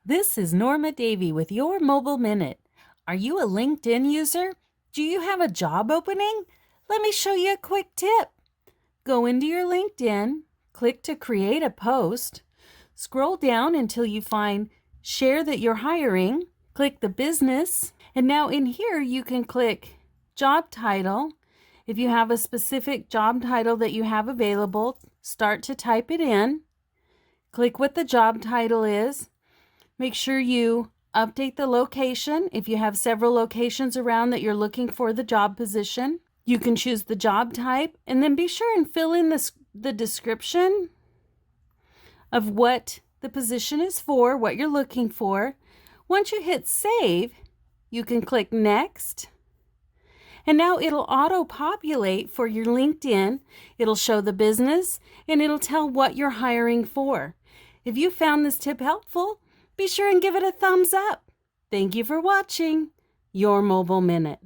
This is Norma Davy with your Mobile Minute. Are you a LinkedIn user? Do you have a job opening? Let me show you a quick tip. Go into your LinkedIn, click to create a post, scroll down until you find Share that you're hiring, click the business, and now in here you can click Job Title. If you have a specific job title that you have available, start to type it in. Click what the job title is. Make sure you update the location if you have several locations around that you're looking for the job position. You can choose the job type and then be sure and fill in the description of what the position is for, what you're looking for. Once you hit save, you can click next. And now it'll auto-populate for your LinkedIn. It'll show the business and it'll tell what you're hiring for. If you found this tip helpful, be sure and give it a thumbs up. Thank you for watching Your Mobile Minute.